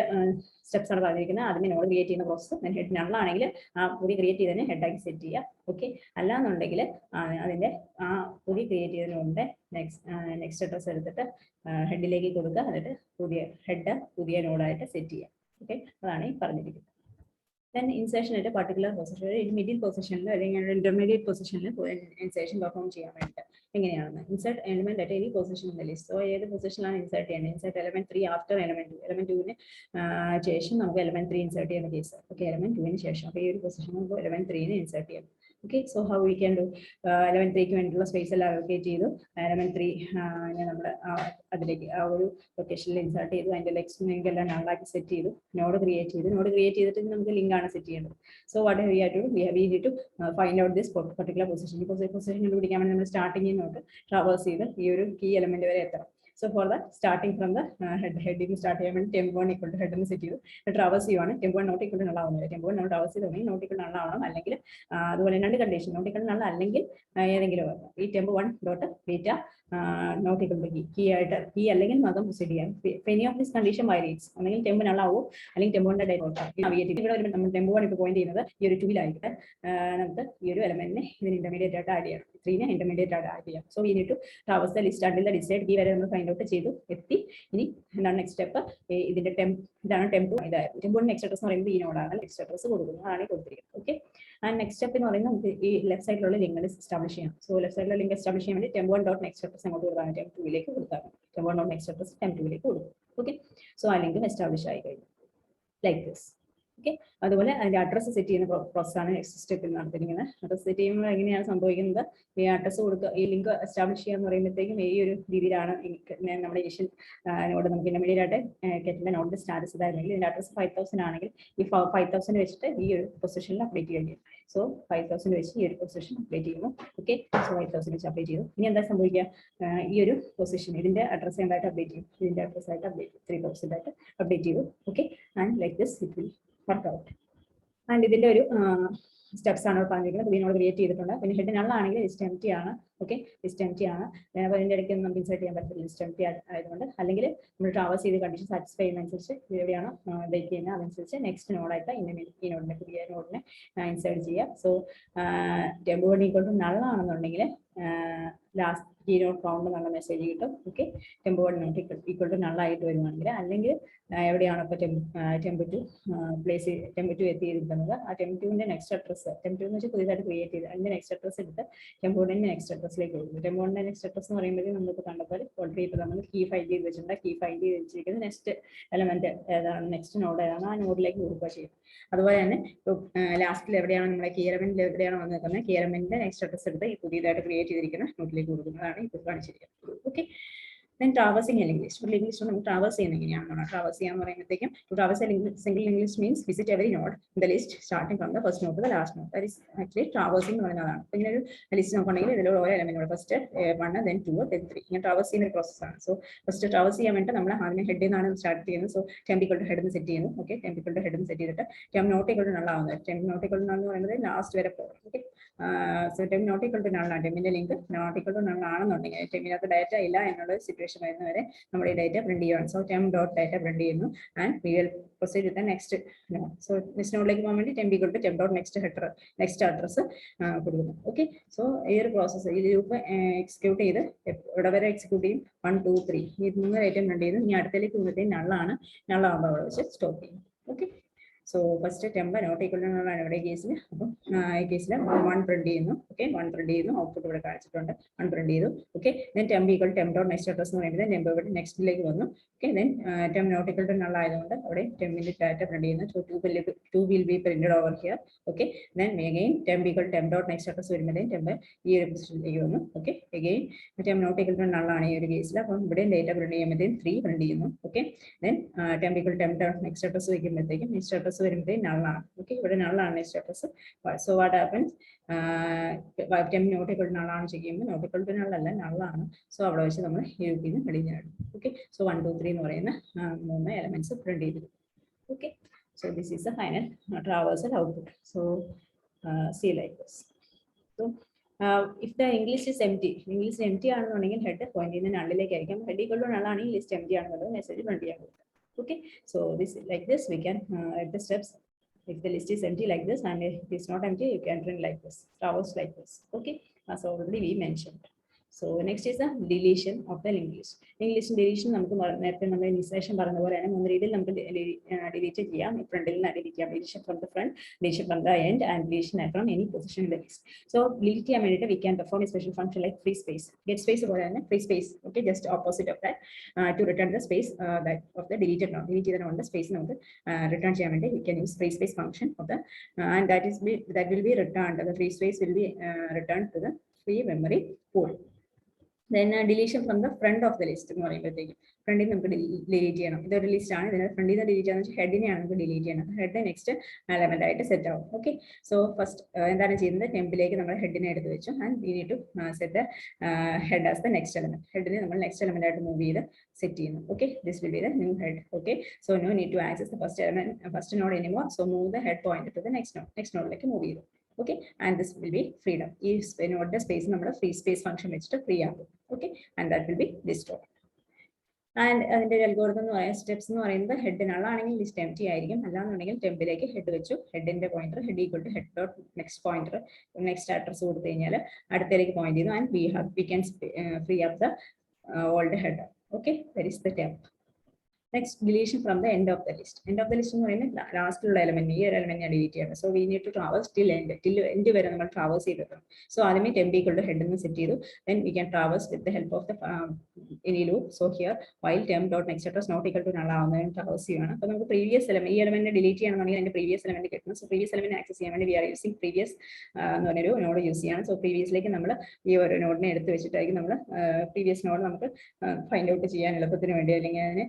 സ്റ്റെപ്സ് ആണ് പറഞ്ഞിരിക്കുന്നത്. അതിന് നോഡ് ക്രിയേറ്റ് ചെയ്യുന്ന പ്രോസസ് ഹെഡ് നള്ളാണെങ്കിൽ ആ പുതിയ ക്രിയേറ്റ് ചെയ്തതിനെ ഹെഡാക്കി സെറ്റ് ചെയ്യുക. ഓക്കെ, അല്ലാന്നുണ്ടെങ്കിൽ അതിൻ്റെ ആ പുതിയ ക്രിയേറ്റ് ചെയ്ത നോഡിൻ്റെ നെക്സ്റ്റ് അഡ്രസ് എടുത്തിട്ട് ഹെഡിലേക്ക് കൊടുക്കുക. എന്നിട്ട് പുതിയ നോഡായിട്ട് സെറ്റ് ചെയ്യുക. ഓക്കെ, അതാണ് ഈ പറഞ്ഞിരിക്കുന്നത്. Then insertion at a particular position, in middle position അല്ലെങ്കിൽ intermediate position insertion perform ചെയ്യാൻ വേണ്ടിയിട്ട് എങ്ങനെയാണ് insert element at any position in the list. So ഏത് പൊസിഷനിലാണ് ഇൻസേർട്ട് ചെയ്യുന്നത്, insert element 3 after element 2. element 2 ന് ശേഷം നമുക്ക് element 3 ഇൻസേർട്ട് ചെയ്യുന്ന കേസ്. ഓക്കെ, element 2 ന് ശേഷം അപ്പോൾ ഈ ഒരു പൊസിഷൻ നമുക്ക് element 3 നെ ഇൻസേർട്ട് ചെയ്യാം. Okay, so how we can do, element 3ക്ക് വേണ്ടിയുള്ള സ്പേസ് എല്ലാം അലോക്കേറ്റ് ചെയ്തു. element 3 നമ്മൾ അതിലേക്ക് ആ ഒരു ലൊക്കേഷനിൽ ഇൻസേർട്ട് ചെയ്തു. അതിൻ്റെ ലിങ്ക് എല്ലാം നള്ളാക്കി സെറ്റ് ചെയ്തു. നോഡ് ക്രിയേറ്റ് ചെയ്തിട്ട് നമുക്ക് ലിങ്ക് ആണ് സെറ്റ് ചെയ്യേണ്ടത്. So what we have to do, we need to find out this particular position. ഈ പൊസിഷൻ കണ്ടുപിടിക്കാൻ വേണ്ടി നമ്മൾ സ്റ്റാർട്ടിങ്ങിൽ നോട്ട് ട്രാവേഴ്സ് ചെയ്ത് ഈ ഒരു കീ എലമെന്റ് വരെ എത്തണം. So for that, starting from the heading start ചെയ്യാൻ വേണ്ടി temp1 equal to head എന്ന് സെറ്റ് ചെയ്തു. ട്രാവേഴ്സ് ചെയ്യുവാണ്. temp1 not equal to null ആവുന്നില്ല. temp1 നമ്മൾ ട്രാവേഴ്സ് ചെയ്ത് നോട്ട് ഈക്വൽ ടു നൾ ആവണം. അല്ലെങ്കിൽ അതുപോലെ രണ്ട് condition, not equal to null അല്ലെങ്കിൽ ഏതെങ്കിലും ഈ temp1 dot data not equal to key അല്ലെങ്കിൽ മാത്രം പ്രൊസീഡ് ചെയ്യാം. Any of this condition violates അല്ലെങ്കിൽ temp നൾ ആവും അല്ലെങ്കിൽ temp1ന്റെ ഡേറ്റ ഇവിടെ നമ്മൾ temp1 ഇപ്പോൾ പോയിന്റ് ചെയ്യുന്നത് ഈ ഒരു 2-ലായിരിക്കട്ടെ. നമുക്ക് ഈ ഒരു എലമെന്റിനെ ഇതിന് ഇന്റർമീഡിയറ്റ് ആയിട്ട് ആഡ് ചെയ്യണം. 3നെ ഇന്റർമീഡിയറ്റ് ആയിട്ട് ആഡ് ചെയ്യാം. So we need to traverse the list until the desired key വരെ നമ്മൾ ഫൈൻഡ് ഔട്ട് ചെയ്തു എത്തി. ഇനി എന്താണ് നെക്സ്റ്റ് സ്റ്റെപ്പ്, ഇതിന്റെ ഇതാണ് temp2. ഇതായിരുന്നു temp1 നെക്സ്റ്റ് അഡ്രസ് എന്ന് പറയുന്നത് ഈ നോഡാണ്. നെക്സ്റ്റ് അഡ്രസ് കൊടുക്കുന്നത് അതാണ് കൊടുത്തിരിക്കുന്നത്. ഓക്കെ, ആൻഡ് നെക്സ്റ്റ് സ്റ്റെപ്പ് എന്ന് പറയുന്നത് നമുക്ക് ഈ ലെഫ്റ്റ് സൈഡിലുള്ള ലിങ്ക് എസ്റ്റാബ്ലിഷ് ചെയ്യാം. സോ ലെഫ്റ്റ് സൈഡിലുള്ള ലിങ്ക് എസ്റ്റാബ്ലിഷ് ചെയ്യാൻ വേണ്ടി temp1 ഡോട്ട് നെക്സ്റ്റ് അഡ്രസ് അങ്ങോട്ട് കൊടുക്കാൻ temp2ലേക്ക് കൊടുക്കാം. temp1 ഡോട്ട് നെക്സ്റ്റ് അഡ്രസ് temp2ലേക്ക് കൊടുക്കും. ഓക്കെ, സോ ആ ലിങ്ക് എസ്റ്റാബ്ലിഷ് ആയി കഴിഞ്ഞു ലൈക്ക് ദിസ്. ഓക്കെ, അതുപോലെ അതിന്റെ അഡ്രസ് സെറ്റ് ചെയ്യുന്ന പ്രോസസ്സാണ് നെക്സ്റ്റ് സ്റ്റെപ്പിൽ നടത്തിയിരിക്കുന്നത്. അഡ്രസ് സെറ്റ് ചെയ്യുമ്പോൾ എങ്ങനെയാണ് സംഭവിക്കുന്നത്, ഈ അഡ്രസ് കൊടുക്കുക, ഈ ലിങ്ക് എസ്റ്റാബ്ലിഷ് ചെയ്യാന്ന് പറയുമ്പോഴത്തേക്കും ഈ ഒരു രീതിയിലാണ് നമ്മുടെ ഇനിഷ്യൽ നോഡ് നമുക്ക് ഇന്റർമീഡിയറ്റ് ആയിട്ട് കെറ്റിന്റെ നോഡിന്റെ സ്റ്റാറ്റസ് ഇതായിരുന്നെങ്കിൽ ഇതിന്റെ അഡ്രസ് 5000 ആണെങ്കിൽ ഈ 5000 വെച്ചിട്ട് ഈ ഒരു പൊസിഷനിൽ അപ്ഡേറ്റ് ചെയ്യേണ്ടി. സോ 5000 വെച്ച് ഈ ഒരു പൊസിഷൻ അപ്ഡേറ്റ് ചെയ്യുന്നു. ഓക്കെ, സോ 5000 വെച്ച് അപ്ഡേറ്റ് ചെയ്തു. ഇനി എന്താ സംഭവിക്കുക, ഈ ഒരു പൊസിഷൻ ഇതിന്റെ അഡ്രസ് എന്തായിട്ട് അപ്ഡേറ്റ് ചെയ്യും, ഇതിന്റെ അഡ്രസ് ആയിട്ട് അപ്ഡേറ്റ് ചെയ്യും. 3000 ആയിട്ട് അപ്ഡേറ്റ് ചെയ്തു. Okay, and like this it will work out. And ഇതിന്റെ ഒരു സ്റ്റെപ്സ് ആണ് പറഞ്ഞിരിക്കുന്നത്. ഇതിനോട് ക്രിയേറ്റ് ചെയ്തിട്ടുണ്ട്. പിന്നെ ഹെഡ് നള്ളാണെങ്കിൽ ലിസ്റ്റ് എംപ്റ്റി ആണ്. ഓക്കെ, ലിസ്റ്റ് എംപ്റ്റി ആണ്. അപ്പോൾ അതിന്റെ ഇടയ്ക്ക് നമുക്ക് ഇൻസേർട്ട് ചെയ്യാൻ പറ്റില്ല, ലിസ്റ്റ് എംപ്റ്റി ആയതുകൊണ്ട്. അല്ലെങ്കിൽ നമ്മൾ ട്രാവേഴ്സ് ചെയ്ത് കണ്ടീഷൻ സാറ്റിസ്ഫൈ ചെയ്യുന്നതനുസരിച്ച് എവിടെയാണോ ഡേറ്റ് ചെയ്യുന്നത് അതനുസരിച്ച് നെക്സ്റ്റ് നോഡായിട്ട് ഈ നോഡിനെ പുതിയ നോഡിനെ ഇൻസേർട്ട് ചെയ്യാം. സോ temp1 ഈക്വൽ ടു നള്ളാണെന്നുണ്ടെങ്കിൽ ലാസ്റ്റ് കീ നോട്ട് ഫൗണ്ട് എന്നുള്ള മെസ്സേജ് കിട്ടും. Okay, temp1 not equal to നള്ളായിട്ട് വരുവാണെങ്കിൽ, അല്ലെങ്കിൽ എവിടെയാണോ ഇപ്പോൾ temp2 പ്ലേസ് temp2 എത്തിയിരിക്കുന്നത് ആ temp2ന്റെ നെക്സ്റ്റ് അഡ്രസ്, temp2 എന്ന് വെച്ചാൽ പുതിയതായിട്ട് ക്രിയേറ്റ് ചെയ്ത് അതിന്റെ നെക്സ്റ്റ് അഡ്രസ് എടുത്ത് temp1ന്റെ നെക്സ്റ്റ് അഡ്രസ്സിലേക്ക് കൊടുക്കും. temp1ന്റെ നെക്സ്റ്റ് അഡ്രസ് എന്ന് പറയുമ്പോൾ നമ്മളിപ്പോൾ കണ്ടപ്പോൾ ഓൾറെഡി ഇപ്പോൾ നമ്മൾ കീ ഫൈൻഡ് ചെയ്ത് വെച്ചിട്ടുണ്ട്. കീ ഫൈൻഡ് ചെയ്ത് വെച്ചിരിക്കുന്നത് നെക്സ്റ്റ് എലമെന്റ് ഏതാണ്, നെക്സ്റ്റ് നോഡ് ഏതാണ് ആ നോഡിലേക്ക് കൊടുക്കുക ചെയ്യും. അതുപോലെ തന്നെ ലാസ്റ്റിൽ എവിടെയാണ് നമ്മുടെ കീ എലമെന്റിൽ എവിടെയാണോ വന്ന് നിൽക്കുന്നത് കീ എലമെന്റിന്റെ നെക്സ്റ്റ് അഡ്രസ് എടുത്ത് ഈ പുതിയതായിട്ട് ക്രിയേറ്റ് ചെയ്തിരിക്കുന്ന നോഡിലേക്ക് കൊടുക്കുന്നതാണ് ഇപ്പോൾ കാണിച്ചിരിക്കുന്നത്. Okay, then traversing a link list. For link list നമുക്ക് ട്രാവേഴ്സ് ചെയ്യുന്നത് എങ്ങനെയാണെന്നാണ്. ട്രാവേഴ്സ് ചെയ്യാന്ന് പറയുമ്പോഴത്തേക്കും to traverse a single link list means visit every node in the list starting from the first node to the last node. That is actually traversing എന്ന് പറയുന്നതാണ്. അപ്പോൾ ഇങ്ങനെ ഒരു list നോക്കുകയാണെങ്കിൽ ഇതിൽ ഓരോ എലമെന്റുകൾ ഫസ്റ്റ് 1 then 2 then 3 ഇങ്ങനെ ട്രാവേഴ്സ് ചെയ്യുന്ന ഒരു പ്രോസസ്സാണ്. സോ ഫസ്റ്റ് ട്രാവേഴ്സ് ചെയ്യാൻ വേണ്ടി നമ്മൾ ആദ്യം ഹെഡിൽ നിന്നാണ് സ്റ്റാർട്ട് ചെയ്യുന്നത്. So temp equal to head എന്ന് സെറ്റ് ചെയ്യുന്നു. Okay, temp equal to head എന്ന് സെറ്റ് ചെയ്തിട്ട് temp not equal to null ആവുന്നത്. temp not equal to null എന്ന് പറയുന്നത് ലാസ്റ്റ് വരെ പോകും. Okay, so temp not equal to null ആണ്. temp-ന്റെ link not equal to null ആണെന്നുണ്ടെങ്കിൽ temp-നകത്ത് ഡാറ്റ ഇല്ല എന്നുള്ള സിറ്റുവേഷൻ വരുന്നവരെ നമ്മൾ ഈ ഡേറ്റ പ്രിന്റ് ചെയ്യുകയാണ്. So temp dot data print ചെയ്യുന്നു and we will proceed with next node. So next നോഡിലേക്ക് പോകാൻ വേണ്ടി temp equal to temp dot next address കൊടുക്കുന്നു. ഓക്കെ, സോ ഈ ഒരു പ്രോസസ്സ് ഈ ലൂപ്പ് എക്സിക്യൂട്ട് ചെയ്ത് ഇവിടെ വരെ എക്സിക്യൂട്ട് ചെയ്യും. 1 2 3 ഈ 3 ഡേറ്റ പ്രിന്റ് ചെയ്തു. ഇനി അടുത്തേക്ക് പോകുമ്പോഴത്തേക്കും നള്ളാണ്. നള്ളാകുമ്പോൾ അവിടെ വെച്ച് സ്റ്റോപ്പ് ചെയ്യും. Okay, so first temp not equal to നള്ളാണ് ഇവിടെ കേസിൽ. അപ്പം ഈ കേസിൽ 1 പ്രിന്റ് ചെയ്യുന്നു. ഓക്കെ, 1 പ്രിന്റ് ചെയ്യുന്നു. ഔട്ട്പുട്ട് ഇവിടെ കാണിച്ചിട്ടുണ്ട്. 1 പ്രിന്റ് ചെയ്തു. Okay, then temp equal temp dot next address എന്ന് പറയുന്നത് ടെമ്പ് ഇവിടെ നെക്സ്റ്റിലേക്ക് വന്നു. Okay, then temp not equal to null ആയതുകൊണ്ട് അവിടെ ടെമ്പിന്റെ ഡാറ്റ പ്രിന്റ് ചെയ്യുന്നു. So 2 will be printed over here. Okay, then again temp equal temp dot next address വരുമ്പോൾ ടെമ്പ് ഈ ഒരു പൊസിഷനിലേക്ക് വന്നു. Okay, again temp not equal to null ആണ് ഈ ഒരു കേസിൽ. അപ്പം ഇവിടെ ഡേറ്റ പ്രിന്റ് ചെയ്യുമ്പോഴത്തേക്കും 3 പ്രിന്റ് ചെയ്യുന്നു. Okay, then temp equal temp dot next address വയ്ക്കുമ്പോഴത്തേക്കും നെക്സ്റ്റ് അഡ്രസ് വരുമ്പോഴത്തേക്കും നൾ ആണ്. ഓക്കെ, ഇവിടെ നൾ ആണ് next address. So what happens, temp not equal to null ആണ് ചെയ്യുമ്പോൾ നോട്ട് ഈക്വൽ ടു നൾ അല്ല, നൾ ആണ്. സോ അവിടെ വെച്ച് നമ്മൾ ഈ ഗ്രൂപ്പിൽ നിന്ന് വെളിയിൽ നേടും. ഓക്കെ, സോ 1 2 3 എന്ന് പറയുന്ന 3 എലമെന്റ്സ് പ്രിന്റ് ചെയ്തു. Okay, so this is the final traversal output. So see like this. So if the English is empty, English empty ആണെന്നുണ്ടെങ്കിൽ ഹെഡ് പോയിന്റ് ചെയ്യുന്ന നള്ളിലേക്ക് ആയിരിക്കും. ഹെഡ് ഈക്വൽ ടു നൾ ആണെങ്കിൽ ലിസ്റ്റ് empty ആണെന്നുള്ളത് message print ചെയ്യാൻ പറ്റും. Okay, so this like this we can write the steps. If the list is empty like this and if it is not empty, you can print like this, traverse like this. Okay, as already we mentioned. So next is the deletion of the linked list. Linked list deletion നമുക്ക് നേരത്തെ നമ്മൾ insertion പറഞ്ഞ പോലെയാണ്. 3 രീതിയിൽ നമുക്ക് delete ചെയ്യാം. ഫ്രണ്ടിൽ നിന്ന് ഡിലീറ്റ് ചെയ്യാം. Deletion from the front, deletion from the end and deletion from any position in the list. So delete ചെയ്യാൻ വേണ്ടിയിട്ട് we can perform a special function like free space. Get space പോലെ തന്നെ free space. Okay, just opposite of that to return the space that of the deleted node. Delete ചെയ്ത നോഡിന്റെ space നമുക്ക് return ചെയ്യാൻ വേണ്ടി we can use free space function of the and that will be returned. The free space will be returned to the free memory pool. Then deletion from the front of the list എന്ന് പറയുമ്പോഴത്തേക്കും ഫ്രണ്ടിൽ നമുക്ക് delete ചെയ്യണം. ഇതൊരു list ആണ്. ഇതിന് ഫ്രണ്ടിൽ നിന്ന് ഡിലീറ്റ് ചെയ്യാന്ന് വെച്ചാൽ ഹെഡിനെയാണ് നമുക്ക് ഡിലീറ്റ് ചെയ്യണം. ഹെഡ് നെക്സ്റ്റ് എലമെന്റ് ആയിട്ട് സെറ്റ് ആവും. ഓക്കെ, സോ ഫസ്റ്റ് എന്താണ് ചെയ്യുന്നത്, ടെമ്പിലേക്ക് നമ്മൾ ഹെഡിനെ എടുത്ത് വെച്ചു and we need to set head as the next element. ഹെഡിനെ നമ്മൾ നെക്സ്റ്റ് എലമെന്റ് ആയിട്ട് മൂവ് ചെയ്ത് സെറ്റ് ചെയ്യുന്നു. Okay, this will be the new head. Okay, so no need to access the first element, first node anymore. So move the head point to the next നോഡിലേക്ക് move ചെയ്തു. Okay, and this will be freedom. If node the space number free space function വെച്ചിട്ട് free ആകും. Okay, and that will be destroyed. And അതിന്റെ algorithm എന്ന് പറയുന്ന steps എന്ന് പറയുന്നത് head നള്ളാണെങ്കിൽ list empty ആയിരിക്കും. അല്ലാന്നുണ്ടെങ്കിൽ ടെമ്പിലേക്ക് ഹെഡ് വെച്ചു, ഹെഡിന്റെ pointer head equal to head dot next pointer next address കൊടുത്തു കഴിഞ്ഞാൽ അടുത്തേക്ക് പോയിന്റ് ചെയ്യുന്നു and we can free up the old head. Okay, that is the temp. Next, deletion from the end of the list. End of the list എന്ന് പറയുന്നത് ലാസ്റ്റിലുള്ള element, ഈ ഒരു element delete ചെയ്യണം. So we need to traverse till end വരെ നമ്മൾ traverse ചെയ്തെത്തണം. So ആദ്യമേ temp equal to head എന്ന് സെറ്റ് ചെയ്തു. Then we can traverse with the help of the any loop. So here while temp dot next address not equal to null ആവുന്നതിന് traverse ചെയ്യണം. അപ്പോൾ നമുക്ക് പ്രീവിയസ് എലമെന്റ്, ഈ element delete ചെയ്യണമെന്നുണ്ടെങ്കിൽ അതിന്റെ previous element കിട്ടണം. സോ പ്രീവിയസ് എലമെന്റ് ആക്സസ് ചെയ്യാൻ വേണ്ടി വി ആർ യൂസിങ് പ്രീവിയസ് എന്ന് പറഞ്ഞൊരു നോഡ് യൂസ് ചെയ്യണം. സോ പ്രീവിയസിലേക്ക് നമ്മൾ ഈ ഒരു നോഡിനെ എടുത്ത് വെച്ചിട്ടായിരിക്കും നമ്മൾ പ്രീവിയസ് നോഡ് നമുക്ക് ഫൈൻഡ് ഔട്ട് ചെയ്യാൻ എളുപ്പത്തിന് വേണ്ടി, അല്ലെങ്കിൽ അതിന്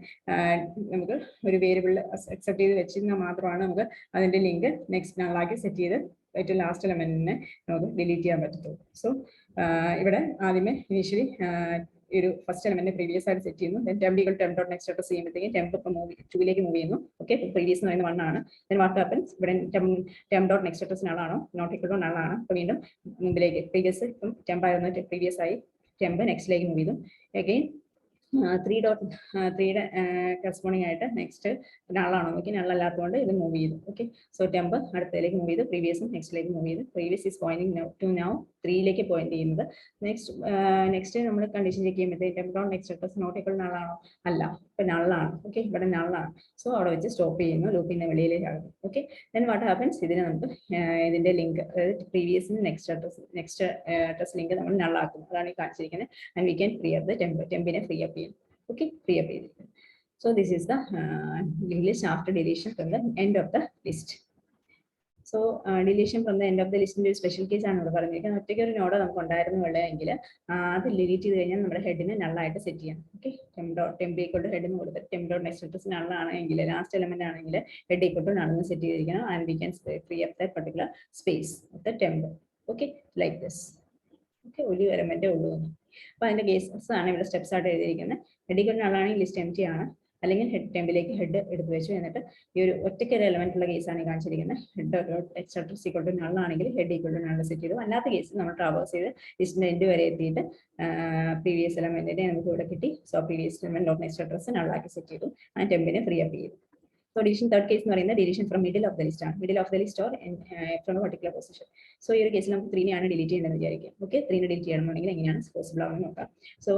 നമുക്ക് ഒരു വേരിയബിൾ അക്സെപ്റ്റ് ചെയ്ത് വെച്ചിരുന്നാൽ മാത്രമാണ് നമുക്ക് അതിന്റെ ലിങ്ക് നെക്സ്റ്റ് നള്ളാക്കി സെറ്റ് ചെയ്ത് ഏറ്റവും ലാസ്റ്റ് എലമെന്റിനെ നമുക്ക് ഡിലീറ്റ് ചെയ്യാൻ പറ്റത്തുള്ളൂ. സോ ഇവിടെ ആദ്യമേ ഇനീഷ്യലി ഒരു ഫസ്റ്റ് എലമെന്റ് പ്രീവിയസ് ആയിട്ട് സെറ്റ് ചെയ്യുന്നു. Then temp equal temp dot next address ചെയ്യുമ്പോഴത്തേക്കും ടെമ്പ് ഇപ്പം 2ലേക്ക് മൂവ് ചെയ്യുന്നു. ഓക്കെ, പ്രീവിയസ് എന്ന് പറയുന്നത് 1 ആണ്. ദെൻ വാട്ട് ഹാപ്പൻസ്, ഇവിടെ ടെമ്പ് ഡോട്ട് നെക്സ്റ്റ് അഡ്രസ് നള്ളാണോ, നോട്ട് ഈക്വൽ ടു നള്ളാണ്. അപ്പോൾ വീണ്ടും മുമ്പിലേക്ക് പ്രീവിയസ് ഇപ്പം ടെമ്പ് ആയിരുന്നു, പ്രീവിയസ് ആയി ടെമ്പ് നെക്സ്റ്റിലേക്ക് മൂവ് ചെയ്തു. അഗെയിൻ 3.3യുടെ കറസ്പോണ്ടിങ് ആയിട്ട് നെക്സ്റ്റ് നള്ളാണോ നോക്കി, നള്ളല്ലാത്തതുകൊണ്ട് ഇത് മൂവ് ചെയ്തു. ഓക്കെ, സോ ടെമ്പ് അടുത്തതിലേക്ക് മൂവ് ചെയ്തു, പ്രീവിയസും നെക്സ്റ്റിലേക്ക് മൂവ് ചെയ്തു. Previous is pointing to now 3ലേക്ക് പോയിന്റ് ചെയ്യുന്നത്. നെക്സ്റ്റ് നമ്മൾ കണ്ടീഷൻ ചെക്ക് ചെയ്യുമ്പോഴത്തേക്ക് temp dot next address not equal നള്ളാണോ, അല്ല, ഇപ്പൊ നള്ളാണ്. ഓക്കെ, ഇവിടെ നള്ളാണ്. സോ അവിടെ വെച്ച് സ്റ്റോപ്പ് ചെയ്യുന്നു, ലൂപ്പിന്റെ വെളിയിലേക്ക് ആകുന്നു. ഓക്കെ, ദെൻ വാട്ട് ഹാപ്പൻസ്, ഇതിന് നമുക്ക് ഇതിന്റെ ലിങ്ക്, അതായത് പ്രീവിയസിന് നെക്സ്റ്റ് അഡ്രസ് ലിങ്ക് നമ്മൾ നള്ളാക്കുന്നു. അതാണ് ഈ കാണിച്ചിരിക്കുന്നത്. And we can free up the ടെമ്പിനെ ഫ്രീ അപ്പ് ചെയ്യും. Okay, free up ചെയ്തിരിക്കുന്നു. So this is the list after deletion from the end of the list. So deletion from the end of the list ന്റെ ഒരു special case ആണ് ഇവിടെ പറഞ്ഞിരിക്കുന്നത്. ഒറ്റയ്ക്ക് ഒരു നോഡ് നമുക്ക് ഉണ്ടായിരുന്നുള്ളതെങ്കിൽ അത് ഡിലീറ്റ് ചെയ്ത് കഴിഞ്ഞാൽ നമ്മുടെ ഹെഡിനെ നള്ളായിട്ട് സെറ്റ് ചെയ്യാം. Okay, temp equal to head എന്ന് കൊടുത്ത് ടെമ്പ് ഡോട്ട് നെക്സ്റ്റ് അഡ്രസ് നള്ളാണെങ്കിൽ, ലാസ്റ്റ് എലമെന്റ് ആണെങ്കിൽ ഹെഡ് ഈക്വൽ ടു നൾ എന്ന് സെറ്റ് ചെയ്തിരിക്കണം. And we can free up the particular space of the temp. Okay, like this. Okay, ഒരു എലമെന്റേ ഉള്ളൂ. അപ്പൊ അതിന്റെ കേസസ് ആണ് ഇവിടെ സ്റ്റെപ്സ് ആയിട്ട് എഴുതിയിരിക്കുന്നത്. ഹെഡ് ഈക്വൽ ടു നള്ളാണെങ്കിൽ ലിസ്റ്റ് എംപ്റ്റി ആണ്, അല്ലെങ്കിൽ ടെമ്പിലേക്ക് ഹെഡ് എടുത്ത് വെച്ചു. എന്നിട്ട് ഈ ഒരു ഒറ്റയ്ക്ക് ഒരു എലമെന്റ് ഉള്ള കേസാണ് കാണിച്ചിരിക്കുന്നത്. Head next address equal to നള്ളാണെങ്കിൽ head equal to null set ചെയ്തു. അല്ലാത്ത കേസിൽ നമ്മൾ ട്രാവേഴ്സ് ചെയ്ത് ലിസ്റ്റിന്റെ എൻഡ് വരെ എത്തിയിട്ട് പ്രീവിയസ് എലമെന്റിനെ നമുക്ക് ഇവിടെ കിട്ടി. So previous element dot next address നള്ളാക്കി സെറ്റ് ചെയ്തു. ആ ടെമ്പിനെ ഫ്രീ അപ്പ് ചെയ്തു. So deletion third case എന്ന് പറയുന്നത് deletion from middle of the list ആണ്. Middle of the list or from a particular position. So ഈ ഒരു കേസിൽ നമുക്ക് 3 ആണ് ഡിലീറ്റ് ചെയ്യേണ്ടതെന്ന് വിചാരിക്കാം. ഓക്കെ, 3 ഡിലീറ്റ് ചെയ്യണമെന്നുണ്ടെങ്കിൽ എങ്ങനെയാണ് പോസിബിൾ ആണെന്ന് നോക്കാം. സോ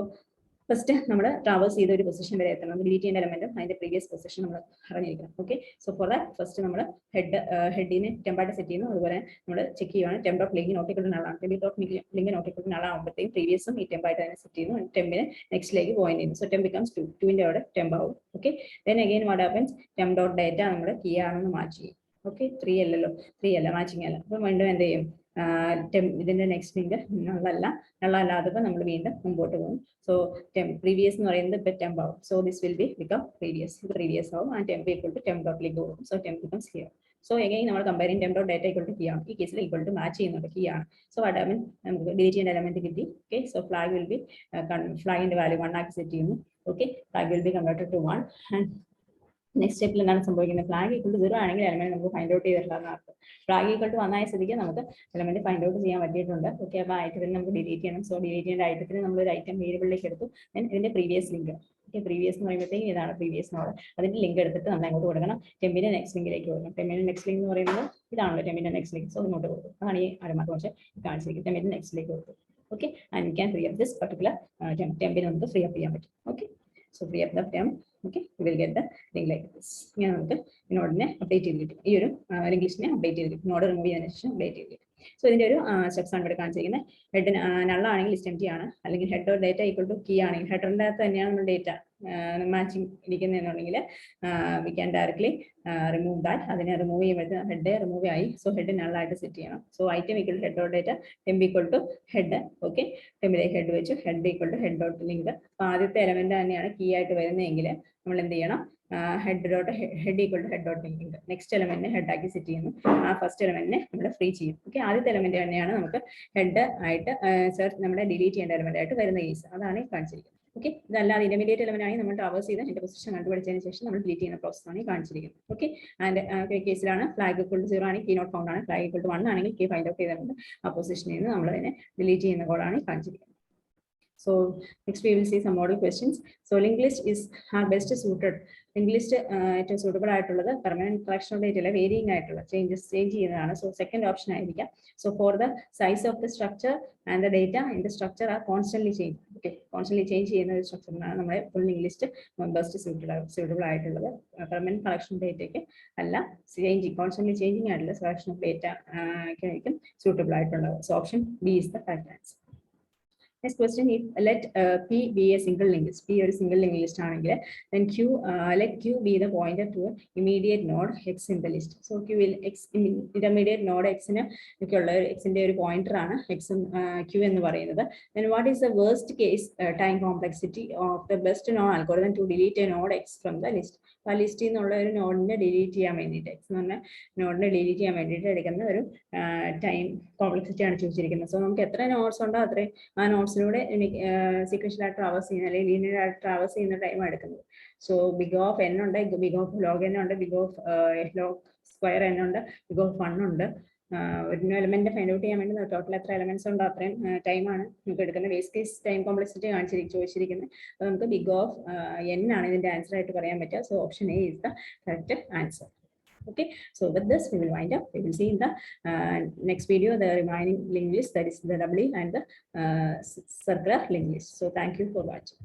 ഫസ്റ്റ് നമ്മൾ ട്രാവേഴ്സ് ചെയ്ത ഒരു പൊസിഷൻ വരെ എത്തണം. ഡിലീറ്റ് ചെയ്യേണ്ട എലമെന്റും അതിന്റെ പ്രീവിയസ് പൊസിഷൻ നമ്മൾ അറിഞ്ഞിരിക്കണം. Okay, so for that first നമ്മൾ ഹെഡിനെ ടെമ്പായിട്ട് സെറ്റ് ചെയ്യുന്നു. അതുപോലെ നമ്മൾ ചെക്ക് ചെയ്യുകയാണ് temp of link not equal to null ആണ്. Temp of link not equal to null ആകുമ്പോഴത്തേക്കും പ്രീവിയസും ഈ ടെമ്പായിട്ട് തന്നെ സെറ്റ് ചെയ്യുന്നു. ടെമ്പിനെ നെക്സ്റ്റിലേക്ക് പോയിന്റ് ചെയ്യുന്നു. സോ ടെമ്പ് ബിക്കംസ് 2, 2ന്റെ അവിടെ ടെമ്പ് ആവും. Okay, then again what happens, temp dot data നമ്മൾ കീ ആണെന്ന് മാച്ച് ചെയ്യും. ഓക്കെ, 3 അല്ലല്ലോ, 3 അല്ല, മാച്ചിങ് അല്ല. അപ്പോൾ വീണ്ടും എന്ത് ചെയ്യും, ഇതിന്റെ നെക്സ്റ്റ് ലിങ്ക് നള്ളല്ലാത്തപ്പോൾ നമ്മൾ വീണ്ടും മുമ്പോട്ട് പോകും. സോ പ്രീവിയസ് എന്ന് പറയുന്നത് ഇപ്പം ടെമ്പ് ആവും. So this will become previous, ഇത് പ്രീവിയസ് ആവും. And temp equal to temp dot link പോകും. So temp becomes here. So again നമ്മൾ comparing temp dot data equal to key ആണ്. ഈ കേസിൽ ഈക്വൽ ടു മാച്ച് ചെയ്യുന്നത് കീ ആണ്. സോ വാട്ട് ഹാപ്പൻ, നമുക്ക് ഡിലീറ്റ് ചെയ്യേണ്ട എലമെന്റ് കിട്ടി. Okay, so flag will be ഫ്ലാഗിന്റെ വാല്യൂ 1 ആക്കി സെറ്റ് ചെയ്യുന്നു. Okay, flag will be converted to 1. And next സ്റ്റെപ്പിൽ എന്താണ് സംഭവിക്കുന്നത്, ഫ്ലാഗ് ഈക്വൽ ടു 0 ആണെങ്കിൽ എലമെന്റ് നമുക്ക് ഫൈൻഡ് ഔട്ട് ചെയ്തിട്ടുള്ളതാണ് അർത്ഥം. ഫ്ലാഗ് ഈക്വൽ ടു 1 ആയ സ്ഥിതിക്ക് നമുക്ക് എലമെന്റ് ഫൈൻഡ് ഔട്ട് ചെയ്യാൻ പറ്റിയിട്ടുണ്ട്. ഓക്കെ, അപ്പോൾ ഐറ്റത്തിന് നമുക്ക് ഡിലീറ്റ് ചെയ്യണം. സോ ഡിലീറ്റ് ചെയ്യേണ്ട ഐറ്റത്തിന് നമ്മൾ ഒരു ഐറ്റം വേരിയബിളിലേക്ക് എടുത്തു. ദെൻ ഇതിന്റെ പ്രീവിയസ് ലിങ്ക്, ഓക്കെ, പ്രീവിയസ് എന്ന് പറയുമ്പോഴത്തേക്കും ഇതാണ് പ്രീവിയസ് നോഡ്. അതിന്റെ ലിങ്ക് എടുത്തിട്ട് നമ്മൾ അങ്ങോട്ട് കൊടുക്കണം. ടെമ്പിന്റെ നെക്സ്റ്റ് ലിങ്കിലേക്ക് കൊടുക്കണം. ടെമ്പിന്റെ നെക്സ്റ്റ് ലിങ്ക് എന്ന് പറയുന്നത് ഇതാണല്ലോ ടെമ്പിന്റെ നെക്സ്റ്റ് ലിങ്ക്. സോ ഇങ്ങോട്ട് കൊടുക്കും. അതാണ് ഈ അരമാർക്ക് പക്ഷേ കാണിച്ചിരിക്കുന്നത്. ടെമ്പിന്റെ നെക്സ്റ്റിലേക്ക് കൊടുക്കും. Okay, and you can free up this particular ടെമ്പിനെ നമുക്ക് ഫ്രീ അപ്പ് ചെയ്യാൻ പറ്റും. Okay, so free up the temp. Okay, we will get the link like this. ഇങ്ങനെ നമുക്ക് നോഡിനെ അപ്ഡേറ്റ് ചെയ്ത് കിട്ടും. ഈ ഒരു ഇംഗ്ലീഷിനെ അപ്ഡേറ്റ് ചെയ്ത് കിട്ടും. നോഡ് റിമൂവ് ചെയ്തതിനു ശേഷം അപ്ഡേറ്റ് ചെയ്ത് കിട്ടും. സോ ഇതിന്റെ ഒരു സ്റ്റെപ്സ് ആണ് ഇവിടെ കാണിച്ചിരിക്കുന്നത്. ഹെഡ് നള്ളാണെങ്കിൽ ലിസ്റ്റ് എംപ്റ്റി ആണ്, അല്ലെങ്കിൽ head data equal to key ആണെങ്കിൽ ഹെഡറിന്റെ അകത്ത് തന്നെയാണ് നമ്മൾ ഡേറ്റ മാച്ചിങ് ഇരിക്കുന്നതെന്നുണ്ടെങ്കിൽ we can directly remove that. അതിനെ റിമൂവ് ചെയ്യുമ്പോഴത്തേക്ക് ഹെഡ് റിമൂവ് ആയി. സോ ഹെഡ് നള്ളായിട്ട് സെറ്റ് ചെയ്യണം. So item equal to head dot data, temp equal to head. Okay, ടെമ്പിലേക്ക് ഹെഡ് വെച്ചു, head equal to head dot link. അപ്പോൾ ആദ്യത്തെ എലമെന്റ് തന്നെയാണ് കീ ആയിട്ട് വരുന്നതെങ്കിൽ നമ്മൾ എന്ത് ചെയ്യണം, head equal to head dot link. Next എലമെന്റിനെ ഹെഡ് ആക്കി സെറ്റ് ചെയ്യുന്നു. ആ ഫസ്റ്റ് എലമെന്റിനെ നമ്മൾ ഫ്രീ ചെയ്യും. ഓക്കെ, ആദ്യത്തെ എലമെന്റ് തന്നെയാണ് നമുക്ക് ഹെഡ് ആയിട്ട് നമ്മുടെ ഡിലീറ്റ് ചെയ്യേണ്ട എലമെന്റ് ആയിട്ട് വരുന്ന കേസ്. അതാണ് കാണിച്ചിരിക്കുന്നത്. ഓക്കെ, ഇതല്ലാതെ ഇന്റർമീഡിയറ്റ് എലമെന്റ് ആയി നമ്മൾ ട്രാവേഴ്സ് ചെയ്ത് അതിന്റെ പൊസിഷൻ കണ്ടുപിടിച്ചതിന് ശേഷം നമ്മൾ ഡിലീറ്റ് ചെയ്യുന്ന പ്രോസസ് ആണ് കാണിച്ചിരിക്കുന്നത്. ഓക്കെ, ആൻഡ് കേസിലാണ് ഫ്ലാഗ് ഈക്വൽ ടു 0 ആണെങ്കിൽ കീ നോട്ട് ഫൗണ്ട് ആണ്. ഫ്ലാഗ് ഈക്വൽ ടു 1 ആണെങ്കിൽ കീ ഫൈൻഡ് ഔട്ട് ചെയ്തിട്ടുണ്ട്. ആ പൊസിഷനിൽ നിന്ന് നമ്മൾ അതിനെ ഡിലീറ്റ് ചെയ്യുന്ന കോഡാണ് കാണിച്ചിരിക്കുന്നത്. So next we will see some model questions. So linked list is best suited. Linked list ഏറ്റവും suitable ആയിട്ടുള്ളത് പെർമനന്റ് കളക്ഷൻ ഓഫ് ഡേറ്റ അല്ല, വേരിയിങ് ആയിട്ടുള്ള ചേഞ്ച് ചെയ്യുന്നതാണ്. സോ സെക്കൻഡ് ഓപ്ഷൻ ആയിരിക്കാം. So for the size of the structure and the data in the structure R constantly change. Okay, constantly change ചെയ്യുന്ന ഒരു സ്ട്രക്ചറിനാണ് നമ്മുടെ full link list best suitable ആയിട്ടുള്ളത്. Permanent collection ഡേറ്റയ്ക്ക് അല്ല, constantly changing ആയിട്ടുള്ള collection of data ആയിരിക്കും suitable ആയിട്ടുള്ളത്. So option B is the correct answer. Next question, if let P be a single linked list, P ഒരു single linked list ആണെങ്കിൽ then let Q be the pointer to immediate node X in the list. So Q will X intermediate node X ന് ഒക്കെയുള്ള Xന്റെ ഒരു pointer ആണ് Q എന്ന് പറയുന്നത്. Then what is the worst case time complexity of the best node algorithm to delete a node X from the list? ആ ലിസ്റ്റിൽ നിന്നുള്ള ഒരു നോഡിനെ ഡിലീറ്റ് ചെയ്യാൻ വേണ്ടിയിട്ട്, X എന്ന് പറഞ്ഞ നോഡിനെ ഡിലീറ്റ് ചെയ്യാൻ വേണ്ടിയിട്ട് എടുക്കുന്ന ഒരു ടൈം കോംപ്ലക്സിറ്റി ആണ് ചോദിച്ചിരിക്കുന്നത്. സോ നമുക്ക് എത്ര നോട്ട്സ് ഉണ്ടോ അത്രയും ആ നോട്ട്സിലൂടെ സീക്വൻഷ്യൽ ആയിട്ട് ട്രാവേഴ്സ് ചെയ്യുന്ന അല്ലെങ്കിൽ ലീനിയർ ആയിട്ട് ട്രാവേഴ്സ് ചെയ്യുന്ന ടൈം എടുക്കുന്നത്. സോ ബിഗ് ഓഫ് എൻ ഉണ്ട്, ബിഗ് ഓഫ് ലോഗ് എൻ ഉണ്ട്, big of log square n ഉണ്ട്, ബിഗ് ഓഫ് 1 ഉണ്ട്. ഒരു എലമെന്റ് ഫൈൻഡ് ഔട്ട് ചെയ്യാൻ വേണ്ടി ടോട്ടൽ എത്ര എലമെന്റ്സ് ഉണ്ടോ അത്രയും ടൈമാണ് നമുക്ക് എടുക്കുന്നത്. വേസ്റ്റ് കേസ് ടൈം കോംപ്ലക്സിറ്റി ചോദിച്ചിരിക്കുന്നത്. അപ്പോൾ നമുക്ക് ബിഗ് ഓഫ് എൻ ആണ് ഇതിന്റെ ആൻസർ ആയിട്ട് പറയാൻ പറ്റുക. So option A is the correct answer. Okay, so with this we will wind up. We will see in the next video the remaining linked list, that is the doubly and the circular linked list. So thank you for watching.